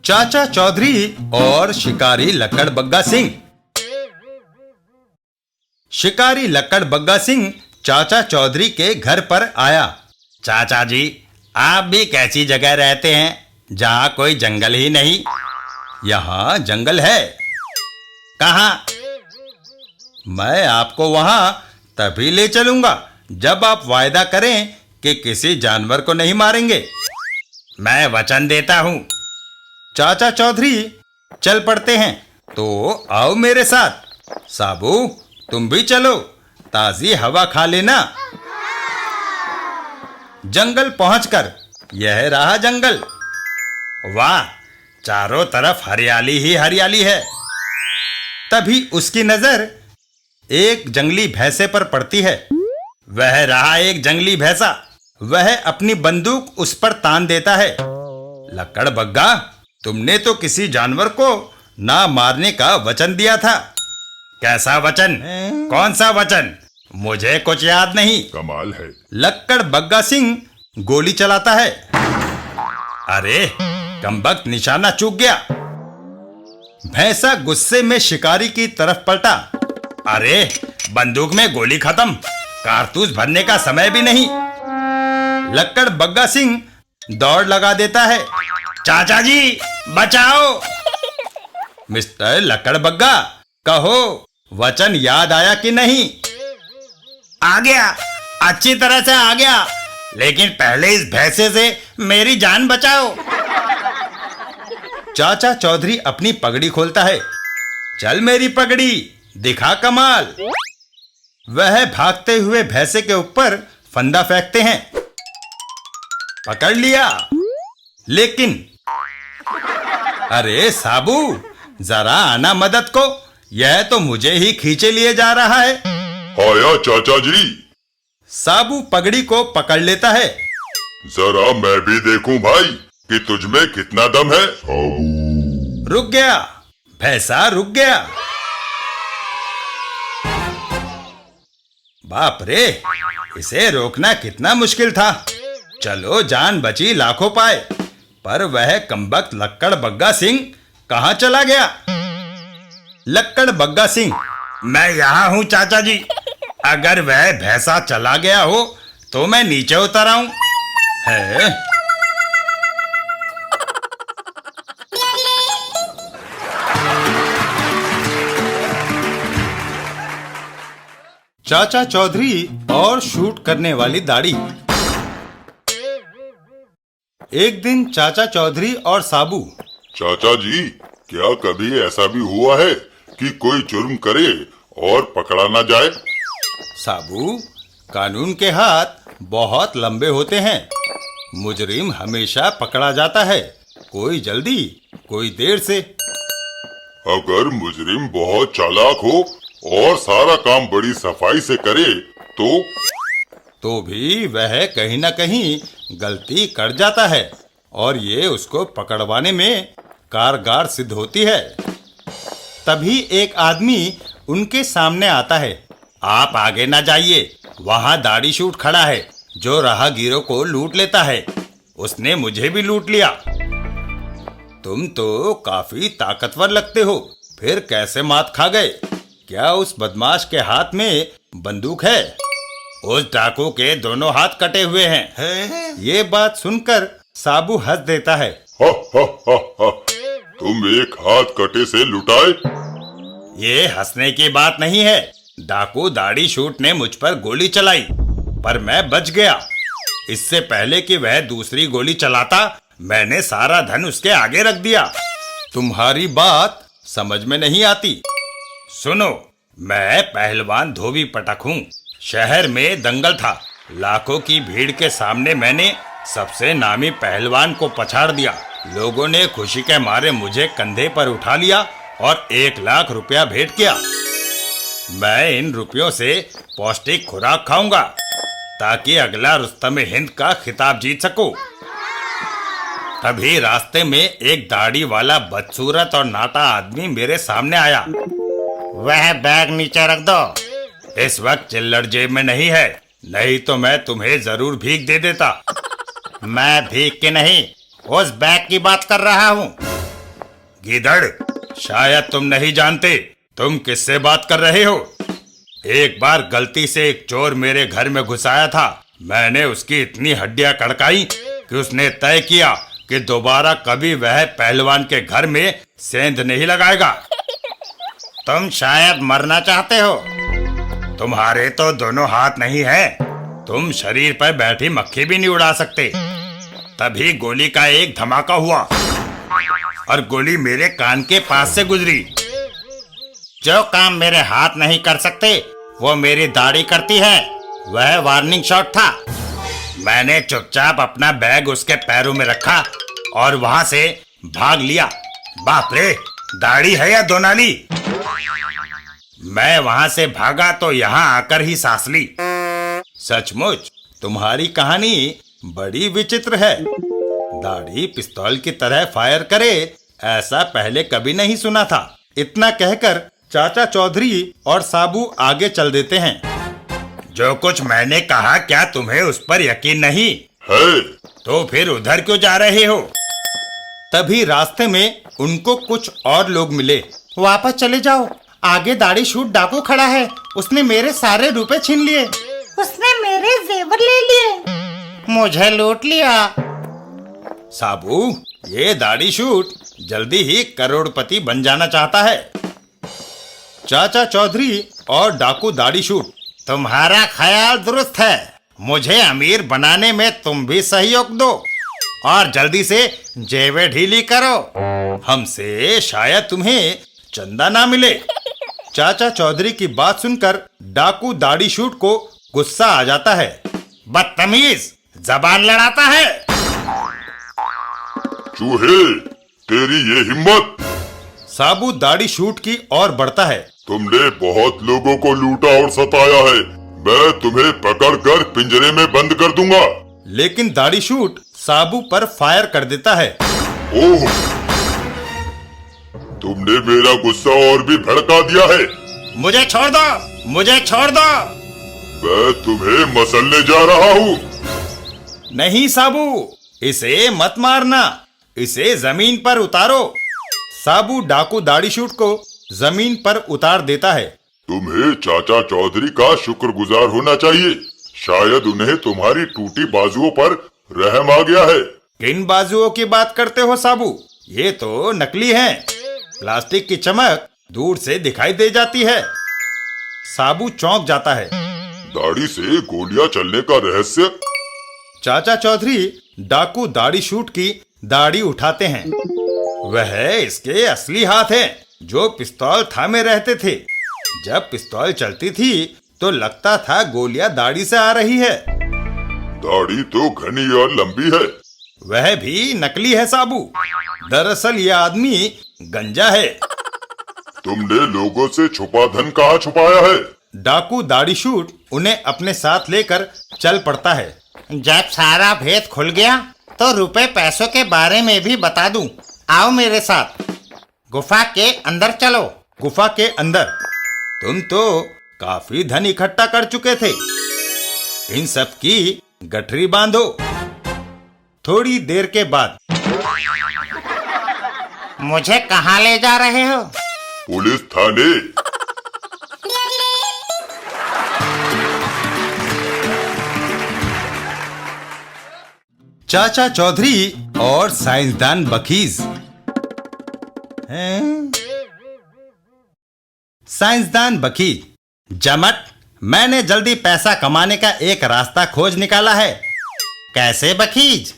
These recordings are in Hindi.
चाचा चौधरी और शिकारी लक्कड़बग्गा सिंह। शिकारी लक्कड़बग्गा सिंह चाचा चौधरी के घर पर आया। चाचा जी, आप भी कैसी जगह रहते हैं जहाँ कोई जंगल ही नहीं? यहाँ जंगल है। कहाँ? मैं आपको वहाँ तभी ले चलूंगा जब आप वायदा करें कि किसी जानवर को नहीं मारेंगे। मैं वचन देता हूँ। चाचा चौधरी चल पड़ते हैं। तो आओ मेरे साथ। साबू, तुम भी चलो, ताजी हवा खा लेना। जंगल पहुंचकर यह रहा जंगल। वाह, चारों तरफ हरियाली ही हरियाली है। तभी उसकी नजर एक जंगली भैंसे पर पड़ती है। वह रहा एक जंगली भैंसा। वह अपनी बंदूक उस पर तान देता है। लक्कड़बग्गा, तुमने तो किसी जानवर को ना मारने का वचन दिया था। कैसा वचन? कौन सा वचन? मुझे कुछ याद नहीं। कमाल है। लक्कड़बग्गा सिंह गोली चलाता है। अरे, कमबख्त निशाना चूक गया। भैंसा गुस्से में शिकारी की तरफ पलटा। अरे, बंदूक में गोली खत्म, कारतूस भरने का समय भी नहीं। लक्कड़बग्गा सिंह दौड़ लगा देता है। चाचा जी, बचाओ! मिस्टर लक्कड़बग्गा, कहो, वचन याद आया कि नहीं? आ गया, अच्छी तरह से आ गया, लेकिन पहले इस भैंसे से मेरी जान बचाओ। चाचा चौधरी अपनी पगड़ी खोलता है। चल मेरी पगड़ी, दिखा कमाल। वह भागते हुए भैंसे के ऊपर फंदा फेंकते हैं। पकड़ लिया। लेकिन अरे साबू, जरा आना मदद को, यह तो मुझे ही खींचे लिए जा रहा है। आया चाचा जी। साबू पगड़ी को पकड़ लेता है। जरा मैं भी देखूं भाई कि तुझमें कितना दम है। रुक गया, भैंसा रुक गया। बाप रे, इसे रोकना कितना मुश्किल था। चलो, जान बची लाखों पाए। पर वह कमबख्त लक्कड़बग्गा सिंह कहाँ चला गया? लक्कड़बग्गा सिंह, मैं यहाँ हूँ चाचा जी। अगर वह भैंसा चला गया हो तो मैं नीचे उतर आऊं। है? चाचा चौधरी और शूट करने वाली दाढ़ी। एक दिन चाचा चौधरी और साबू। चाचा जी, क्या कभी ऐसा भी हुआ है कि कोई जुर्म करे और पकड़ा ना जाए? साबू, कानून के हाथ बहुत लंबे होते हैं। मुजरिम हमेशा पकड़ा जाता है, कोई जल्दी, कोई देर से। अगर मुजरिम बहुत चालाक हो और सारा काम बड़ी सफाई से करे तो भी वह कहीं ना कहीं गलती कर जाता है और ये उसको पकड़वाने में कारगर सिद्ध होती है। तभी एक आदमी उनके सामने आता है। आप आगे ना जाइए, वहां दाढ़ी शूट खड़ा है जो राहगीरों को लूट लेता है। उसने मुझे भी लूट लिया। तुम तो काफी ताकतवर लगते हो, फिर कैसे मात खा गए? क्या उस बदमाश के हाथ में बंदूक है? उस डाकू के दोनों हाथ कटे हुए हैं। ये बात सुनकर साबू हंस देता है। हा हा हा हा। तुम एक हाथ कटे से लुटाए? ये हंसने की बात नहीं है। डाकू दाढ़ी शूट ने मुझ पर गोली चलाई, पर मैं बच गया। इससे पहले कि वह दूसरी गोली चलाता, मैंने सारा धन उसके आगे रख दिया। तुम्हारी बात समझ में नहीं आती। सुनो, मैं पहलवान धोबी पटक हूँ। शहर में दंगल था। लाखों की भीड़ के सामने मैंने सबसे नामी पहलवान को पछाड़ दिया। लोगों ने खुशी के मारे मुझे कंधे पर उठा लिया और 1 लाख रुपया भेंट किया। मैं इन रुपयों से पौष्टिक खुराक खाऊंगा ताकि अगला रुस्तम हिंद का खिताब जीत सकूं। तभी रास्ते में एक दाढ़ी वाला बदसूरत और नाटा आदमी मेरे सामने आया। वह बैग नीचे रख दो। इस वक्त चिल्लड़ जेब में नहीं है, नहीं तो मैं तुम्हें जरूर भीख दे देता। मैं भीख की नहीं, उस बैग की बात कर रहा हूँ। गीदड़, शायद तुम नहीं जानते तुम किससे बात कर रहे हो। एक बार गलती से एक चोर मेरे घर में घुस आया था। मैंने उसकी इतनी हड्डियां कड़काई कि उसने तय किया कि दोबारा कभी वह पहलवान के घर में सेंध नहीं लगाएगा। तुम शायद मरना चाहते हो। तुम्हारे तो दोनों हाथ नहीं है, तुम शरीर पर बैठी मक्खी भी नहीं उड़ा सकते। तभी गोली का एक धमाका हुआ और गोली मेरे कान के पास से गुजरी। जो काम मेरे हाथ नहीं कर सकते वो मेरी दाढ़ी करती है। वह वार्निंग शॉट था। मैंने चुपचाप अपना बैग उसके पैरों में रखा और वहां से भाग लिया। बाप रे, दाढ़ी है या दो नाली। मैं वहां से भागा तो यहाँ आकर ही सांस ली। सचमुच तुम्हारी कहानी बड़ी विचित्र है। दाढ़ी पिस्तौल की तरह फायर करे, ऐसा पहले कभी नहीं सुना था। इतना कहकर चाचा चौधरी और साबू आगे चल देते हैं। जो कुछ मैंने कहा क्या तुम्हें उस पर यकीन नहीं है? तो फिर उधर क्यों जा रहे हो? तभी रास्ते में उनको कुछ और लोग मिले। वापस चले जाओ, आगे दाढ़ी शूट डाकू खड़ा है। उसने मेरे सारे रुपए छीन लिए। उसने मेरे जेवर ले लिए। मुझे लूट लिया। साबू, ये दाढ़ी शूट जल्दी ही करोड़पति बन जाना चाहता है। चाचा चौधरी और डाकू दाढ़ी शूट, तुम्हारा ख्याल दुरुस्त है। मुझे अमीर बनाने में तुम भी सहयोग दो और जल्दी से जेबें ढीली करो। हमसे शायद तुम्हें चंदा ना मिले। चाचा चौधरी की बात सुनकर डाकू दाढ़ी शूट को गुस्सा आ जाता है। बदतमीज, जबान लड़ाता है। चूहे, तेरी ये हिम्मत! साबू दाढ़ी शूट की ओर बढ़ता है। तुमने बहुत लोगों को लूटा और सताया है। मैं तुम्हें पकड़कर पिंजरे में बंद कर दूंगा। लेकिन दाढ़ी शूट साबू पर फायर कर देता है। ओह! तुमने मेरा गुस्सा और भी भड़का दिया है। मुझे छोड़ दो, मुझे छोड़ दो। मैं तुम्हें मसलने जा रहा हूँ। नहीं साबू, इसे मत मारना, इसे जमीन पर उतारो। साबू डाकू दाढ़ी शूट को जमीन पर उतार देता है। तुम्हें चाचा चौधरी का शुक्रगुजार होना चाहिए। शायद उन्हें तुम्हारी टूटी बाजुओं पर रहम आ गया है। किन बाजुओं की बात करते हो साबू? ये तो नकली हैं। प्लास्टिक की चमक दूर से दिखाई दे जाती है। साबू चौंक जाता है। दाढ़ी से गोलियां चलने का रहस्य? चाचा चौधरी डाकू दाढ़ी शूट की दाढ़ी उठाते हैं। वह इसके असली हाथ हैं, जो पिस्तौल थामे रहते थे। जब पिस्तौल चलती थी तो लगता था गोलियां दाढ़ी से आ रही है। दाढ़ी तो घनी और लंबी है। वह भी नकली है साबू। दरअसल यह आदमी गंजा है। तुमने लोगों से छुपा धन कहाँ छुपाया है? डाकू दाढ़ी शूट उन्हें अपने साथ लेकर चल पड़ता है। जब सारा भेद खुल गया तो रुपए पैसों के बारे में भी बता दूं। आओ मेरे साथ, गुफा के अंदर चलो। गुफा के अंदर? तुम तो काफी धन इकट्ठा कर चुके थे। इन सब की गठरी बांधो। थोड़ी देर के बाद, मुझे कहाँ ले जा रहे हो? पुलिस थाने। चाचा चौधरी और साइंसदान बखीज। हैं? साइंसदान बखीज, जमट, मैंने जल्दी पैसा कमाने का एक रास्ता खोज निकाला है। कैसे बखीज?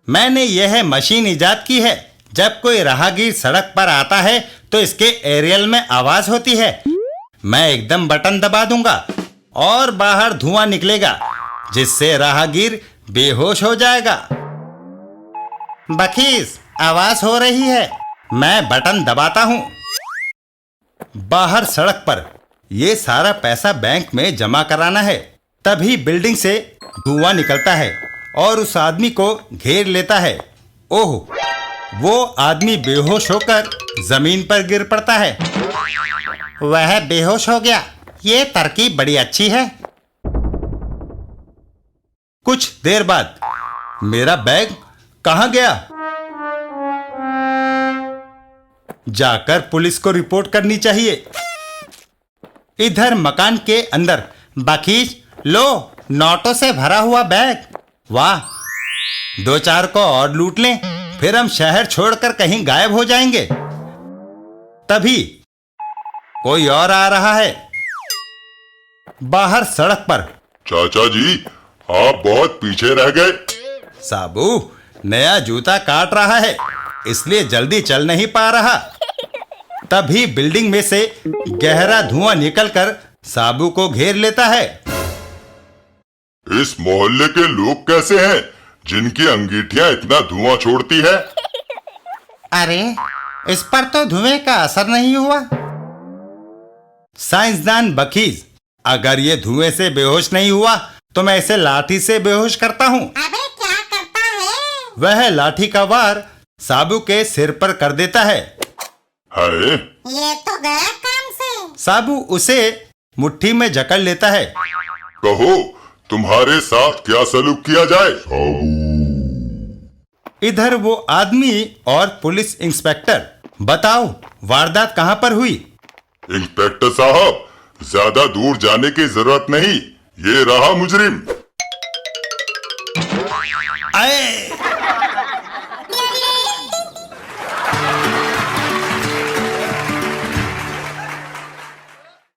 मैंने यह मशीन इजाद की है। जब कोई राहगीर सड़क पर आता है तो इसके एरियल में आवाज होती है। मैं एकदम बटन दबा दूंगा और बाहर धुआं निकलेगा, जिससे राहगीर बेहोश हो जाएगा। बखीज, आवाज हो रही है। मैं बटन दबाता हूं। बाहर सड़क पर ये सारा पैसा बैंक में जमा कराना है। तभी बिल्डिंग से धुआं निकलता है और उस आदमी को घेर लेता है। ओह, वो आदमी बेहोश होकर जमीन पर गिर पड़ता है। वह बेहोश हो गया। ये तरकीब बड़ी अच्छी है। कुछ देर बाद, मेरा बैग कहाँ गया? जाकर पुलिस को रिपोर्ट करनी चाहिए। इधर मकान के अंदर बखीज, लो नोटों से भरा हुआ बैग। वाह, 2-4 को और लूट लें, फिर हम शहर छोड़कर कहीं गायब हो जाएंगे। तभी कोई और आ रहा है। बाहर सड़क पर चाचा जी, आप बहुत पीछे रह गए। साबू नया जूता काट रहा है, इसलिए जल्दी चल नहीं पा रहा। तभी बिल्डिंग में से गहरा धुआं निकलकर साबू को घेर लेता है। इस मोहल्ले के लोग कैसे हैं जिनकी अंगीठियां इतना धुआं छोड़ती है? अरे, इस पर तो धुएं का असर नहीं हुआ। साइंसदान बखीज, अगर ये धुएं से बेहोश नहीं हुआ तो मैं इसे लाठी से बेहोश करता हूँ। अबे क्या करता है? वह लाठी का वार साबू के सिर पर कर देता है। है ये तो गया काम से। साबू उसे मुट्ठी में जकड़ लेता है। कहो, तुम्हारे साथ क्या सलूक किया जाए? इधर वो आदमी और पुलिस इंस्पेक्टर, बताओ वारदात कहाँ पर हुई? इंस्पेक्टर साहब, ज्यादा दूर जाने की जरूरत नहीं, ये रहा मुजरिम। आए